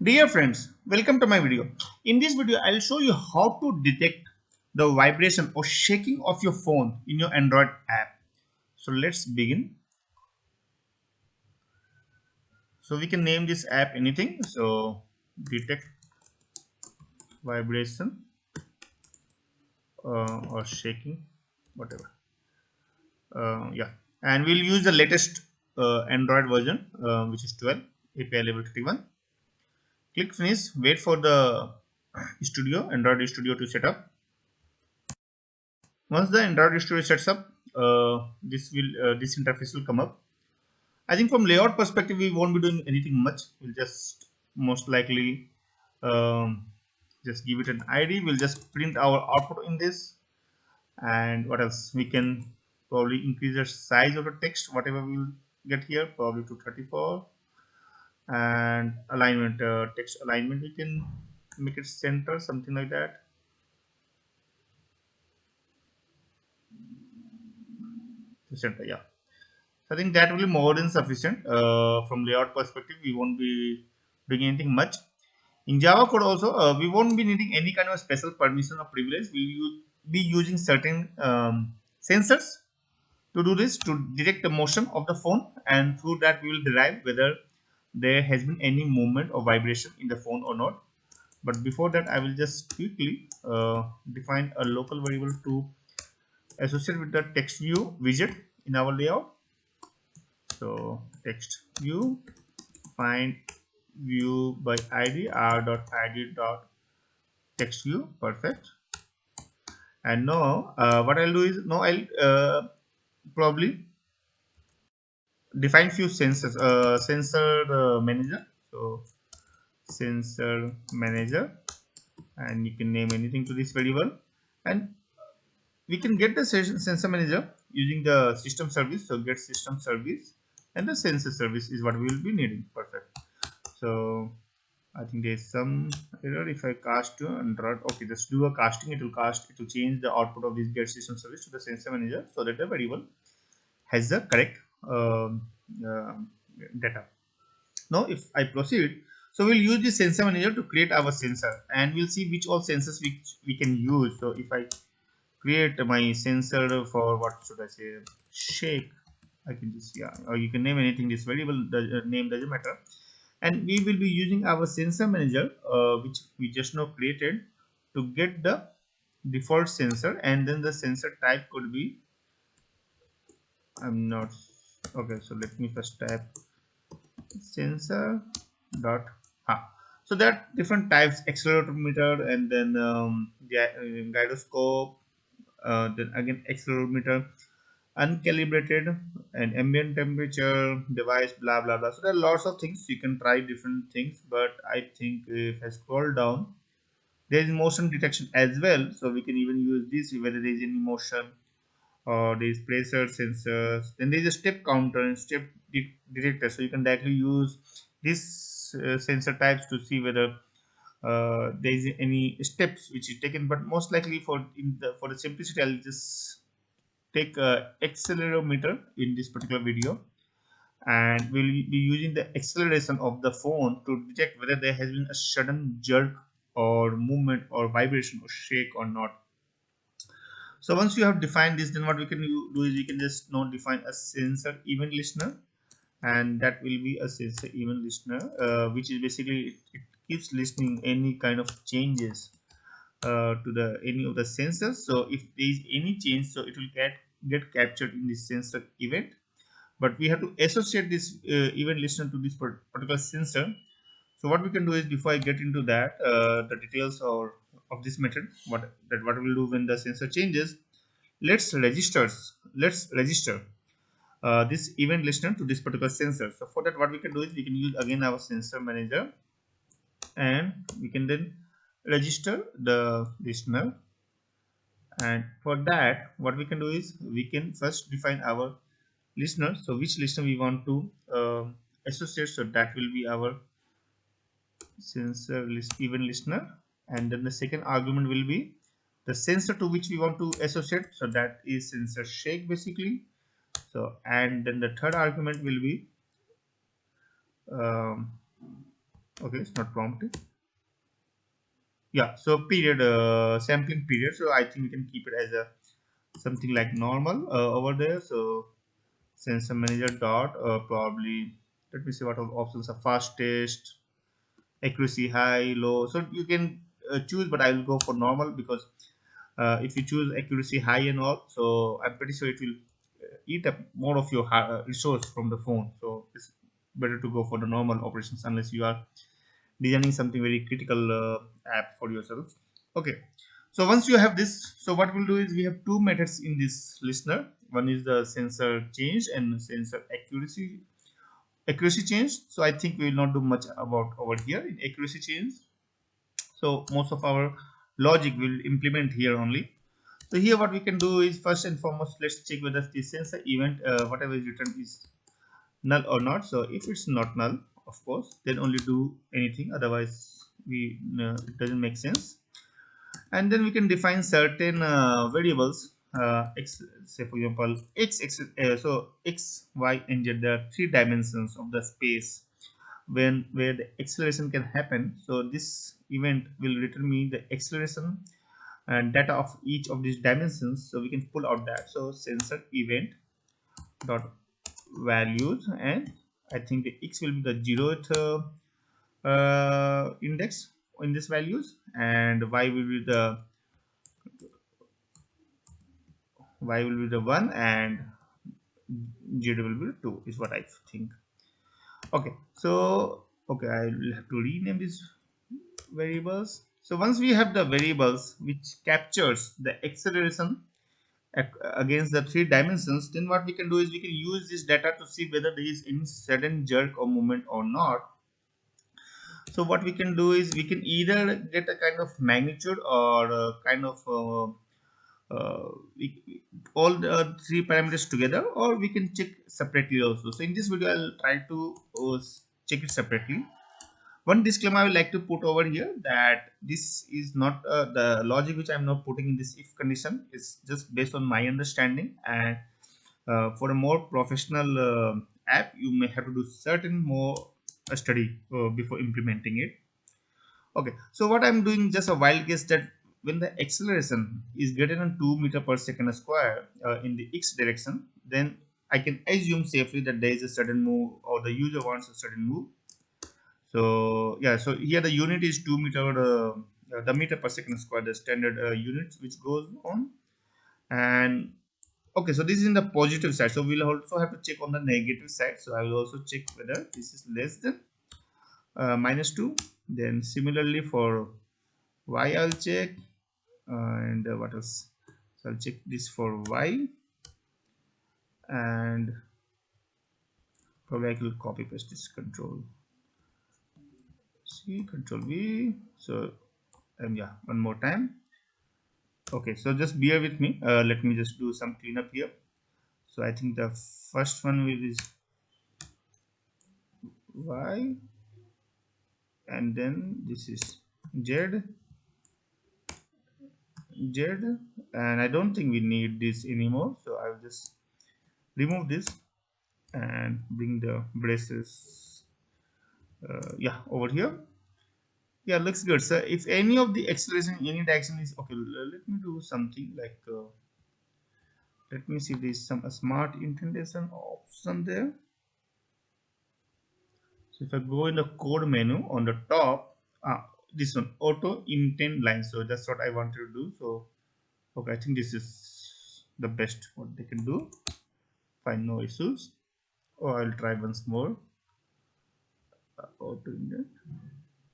Dear friends, welcome to my video. In this video, I'll show you how to detect the vibration or shaking of your phone in your Android app. So let's begin. So we can name this app anything. So detect vibration or shaking, whatever. Yeah, and we'll use the latest Android version, which is 12 API level 31. Click finish. Wait for the Android Studio to set up. Once the Android Studio sets up, this interface will come up. I think from layout perspective, we won't be doing anything much. We'll just most likely just give it an ID. We'll just print our output in this, and what else? We can probably increase the size of the text, whatever we'll get here, probably to 34. And alignment, text alignment, we can make it center, something like that. To center, yeah. So I think that will be more than sufficient. From layout perspective, we won't be doing anything much. In Java code also, we won't be needing any kind of special permission or privilege. We will be using certain sensors to do this, to detect the motion of the phone, and through that we will derive whether there has been any movement or vibration in the phone or not. But before that, I will just quickly define a local variable to associate with the text view widget in our layout. So text view find view by id R.id.textView, perfect. And now what I'll do is now I'll probably define few sensors, sensor manager. So sensor manager, and you can name anything to this variable, and we can get the sensor manager using the system service. So get system service, and the sensor service is what we will be needing. Perfect. So I think there's some error if I cast to Android. Okay, just do a casting. It will change the output of this get system service to the sensor manager so that the variable has the correct uh, data. Now if I proceed, so we'll use the sensor manager to create our sensor, and we'll see which all sensors which we can use. So if I create my sensor for, what should I say, shake, I can just, yeah, or you can name anything. This variable, the name doesn't matter. And we will be using our sensor manager, which we just now created, to get the default sensor, and then the sensor type could be, I'm not, okay, so let me first type sensor dot so there are different types: accelerometer, and then the gyroscope, then again accelerometer, uncalibrated, and ambient temperature, device, blah blah blah. So there are lots of things. You can try different things, but I think if I scroll down, there is motion detection as well. So we can even use this whether there is any motion, or there is pressure sensors. Then there is a step counter and step detector. So you can directly use these sensor types to see whether there is any steps which is taken. But most likely for the simplicity, I'll just take accelerometer in this particular video, and we'll be using the acceleration of the phone to detect whether there has been a sudden jerk or movement or vibration or shake or not. So once you have defined this, then what we can do is we can just now define a sensor event listener, and that will be a sensor event listener, which is basically it keeps listening any kind of changes to the any of the sensors. So if there is any change, so it will get captured in this sensor event. But we have to associate this event listener to this particular sensor. So what we can do is, before I get into that, the details or of this method, what we'll do when the sensor changes, let's register this event listener to this particular sensor. So for that, what we can do is we can use again our sensor manager, and we can then register the listener. And for that, what we can do is we can first define our listener. So which listener we want to associate, so that will be our sensor event listener. And then the second argument will be the sensor to which we want to associate, so that is sensor shake basically. So, and then the third argument will be Okay, it's not prompted. Yeah, so period, sampling period. So I think we can keep it as a something like normal over there. So sensor manager dot probably, let me see what all options are: fastest, accuracy, high, low. So you can choose, but I will go for normal because if you choose accuracy high and all, so I'm pretty sure it will eat up more of your resource from the phone. So it's better to go for the normal operations unless you are designing something very critical app for yourself. Okay, so once you have this, so what we'll do is we have two methods in this listener. One is the sensor change and sensor accuracy change. So I think we will not do much about over here in accuracy change. So most of our logic will implement here only. So here what we can do is, first and foremost, let's check whether the sensor event whatever is written is null or not. So if it's not null, of course, then only do anything, otherwise we it doesn't make sense. And then we can define certain variables, x, say for example so x, y and z, there are three dimensions of the space when where the acceleration can happen. So this event will return me the acceleration and data of each of these dimensions, so we can pull out that. So sensor event dot values, and I think the x will be the 0th index in this values, and y will be the 1, and z will be 2 is what I think. Okay, so okay, I will have to rename these variables. So once we have the variables which captures the acceleration against the three dimensions, then what we can do is we can use this data to see whether there is any sudden jerk or movement or not. So what we can do is we can either get a kind of magnitude or a kind of all the three parameters together, or we can check separately also. So in this video I'll try to check it separately. One disclaimer I would like to put over here, that this is not the logic which I'm not putting in this if condition is just based on my understanding, and for a more professional app you may have to do certain more study before implementing it. Okay, so what I'm doing, just a wild guess, that when the acceleration is greater than 2 meter per second square in the x direction, then I can assume safely that there is a certain move, or the user wants a certain move. So yeah, so here the unit is 2 meter, the meter per second square, the standard units which goes on. And okay, so this is in the positive side, so we'll also have to check on the negative side. So I will also check whether this is less than -2. Then similarly for y I'll check, and what else, so I'll check this for y, and probably I will copy paste this, control C, control V. So and yeah, one more time. Okay, so just bear with me, let me just do some cleanup here. So I think the first one is y, and then this is z, and I don't think we need this anymore, so I'll just remove this and bring the braces yeah, over here. Yeah, looks good. So if any of the acceleration in any direction is okay, let me do something like let me see if there's some smart indentation option there. So if I go in the code menu on the top, this one, auto indent line. So that's what I wanted to do. So okay, I think this is the best what they can do. Find no issues. Or I'll try once more. Auto indent.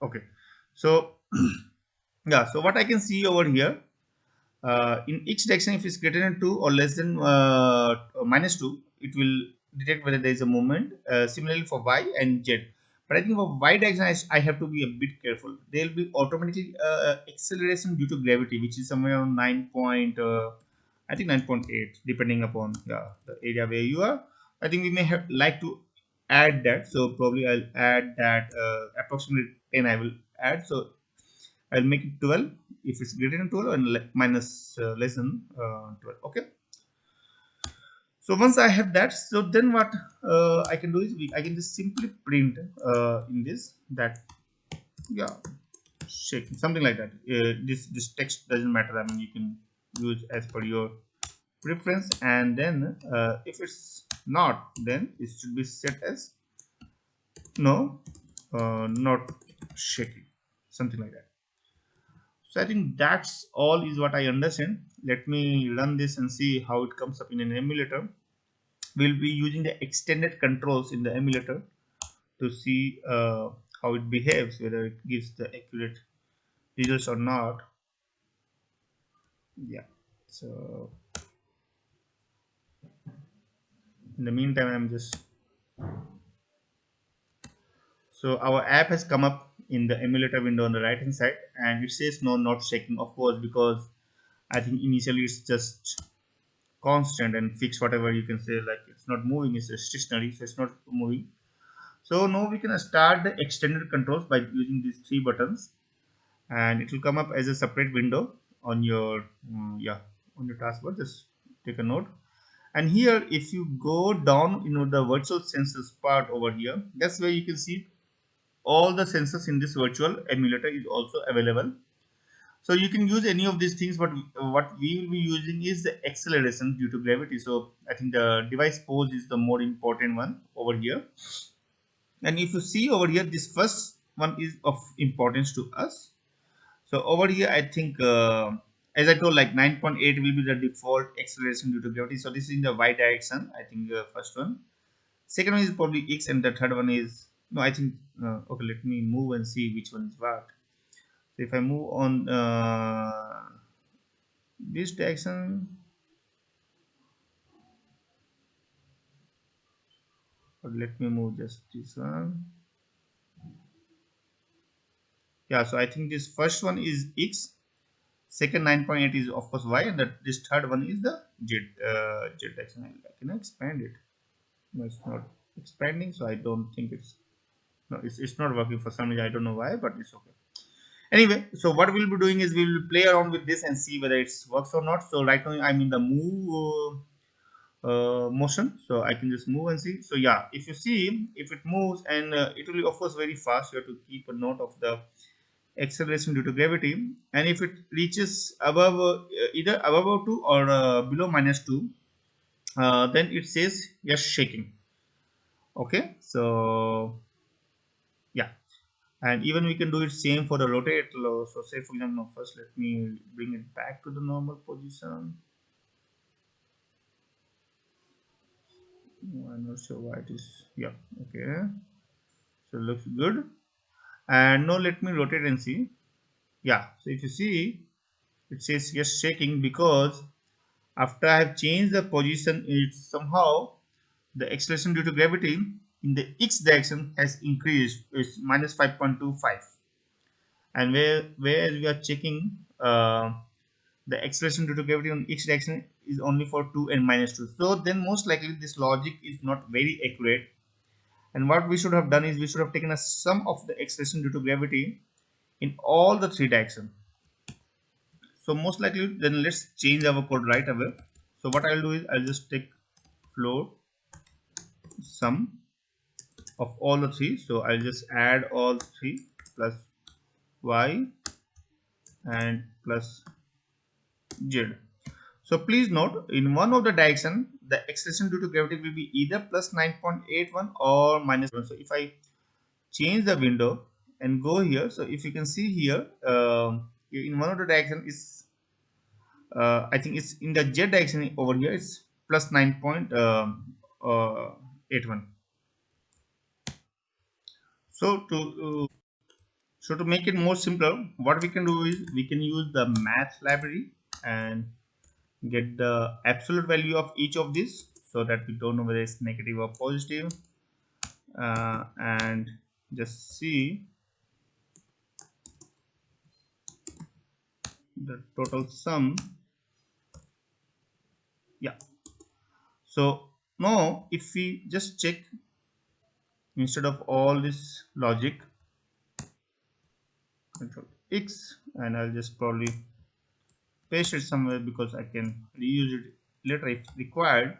Okay, so yeah, so what I can see over here, in each direction, if it's greater than 2 or less than -2, it will detect whether there is a movement. Similarly for y and z, but I think for y direction I have to be a bit careful. There will be automatically acceleration due to gravity, which is somewhere around 9 point I think 9.8, depending upon, yeah, the area where you are. I think we may have like to add that, so probably I'll add that approximately 10 I will add. So I'll make it 12 if it's greater than 12, and minus less than 12. Okay. So once I have that, so then what I can do is I can just simply print in this that yeah, shaking, something like that. This text doesn't matter. I mean, you can use as per your preference, and then if it's not, then it should be set as no, not shaking, something like that. So I think that's all is what I understand. Let me run this and see how it comes up in an emulator. We'll be using the extended controls in the emulator to see how it behaves, whether it gives the accurate results or not. Yeah. So in the meantime, I'm just, so our app has come up in the emulator window on the right hand side, and it says no, not shaking, of course, because I think initially it's just constant and fixed, whatever you can say, like it's not moving, it's stationary, so it's not moving. So now we can start the extended controls by using these three buttons, and it will come up as a separate window on your yeah, on your taskbar. Just take a note. And here, if you go down, the virtual sensors part over here, that's where you can see all the sensors in this virtual emulator is also available. So you can use any of these things, but what we will be using is the acceleration due to gravity. So I think the device pose is the more important one over here. And if you see over here, this first one is of importance to us. So over here, I think, as I told, like 9.8 will be the default acceleration due to gravity. So this is in the y direction, I think, first one. Second one is probably x, and the third one is, no, I think, okay, let me move and see which one is what. So if I move on this direction, or let me move just this one. Yeah, so I think this first one is x, second 9.8 is of course y, and this third one is the z direction. I can expand it. No, it's not expanding, so I don't think it's, no, it's not working for some reason. I don't know why, but it's okay. Anyway, so what we'll be doing is we will play around with this and see whether it works or not. So right now I'm in the move motion, so I can just move and see. So yeah, if you see, if it moves, and it will be of course very fast, you have to keep a note of the acceleration due to gravity. And if it reaches above either above 2 or below -2, then it says yes, shaking. Okay, so yeah, and even we can do it same for the rotate. So say for example, first let me bring it back to the normal position. I'm not sure why it is, yeah, okay, so it looks good. And now let me rotate and see. Yeah, so if you see, it says yes, shaking, because after I have changed the position, it's somehow the acceleration due to gravity in the x direction has increased. It's -5.25, and where we are checking the acceleration due to gravity on x direction is only for 2 and -2. So then most likely this logic is not very accurate, and what we should have done is we should have taken a sum of the acceleration due to gravity in all the three directions. So most likely, then let's change our code right away. So what I'll do is I'll just take float sum of all the three. So I'll just add all three plus y and plus z. So please note, in one of the direction, the acceleration due to gravity will be either plus 9.81 or -1. So if I change the window and go here, so if you can see here, in one of the direction is, I think it's in the z direction over here, it's plus 9.81. So to make it more simpler, what we can do is we can use the math library and get the absolute value of each of these, so that we don't know whether it's negative or positive, and just see the total sum. Yeah, so now if we just check, instead of all this logic, control X, and I'll just probably paste it somewhere because I can reuse it later if required,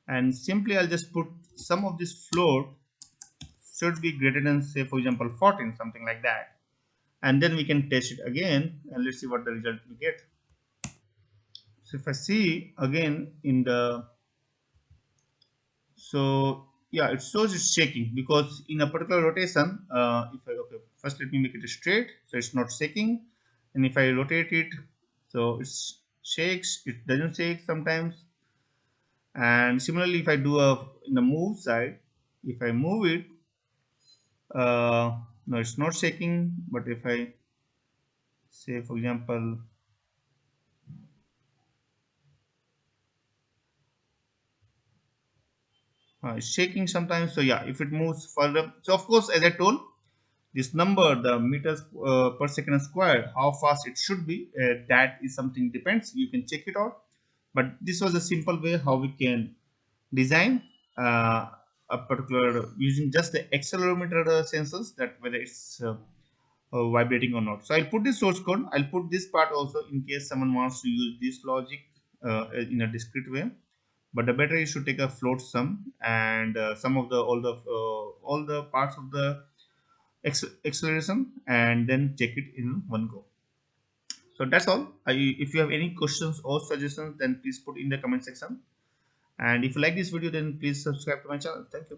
and simply I'll just put sum of this float should be greater than, say for example, 14, something like that. and then we can test it again, and let's see what the result we get. So if I see again in the, so yeah, it shows it's shaking because in a particular rotation, if I, okay, first let me make it straight so it's not shaking, and if I rotate it, so it shakes, it doesn't shake sometimes. And similarly, if I do a in the move side, if I move it, no, it's not shaking. But if I say, for example, it's shaking sometimes. So yeah, if it moves further, so of course, as I told, this number, the meters per second square, how fast it should be, that is something depends. You can check it out. But this was a simple way how we can design a particular using just the accelerometer sensors, that whether it's vibrating or not. So I'll put this source code. I'll put this part also in case someone wants to use this logic in a discrete way. But the better is to take a float sum and some of the all the parts of the acceleration, and then check it in one go. So that's all. If you have any questions or suggestions, then please put in the comment section. And if you like this video, then please subscribe to my channel. Thank you.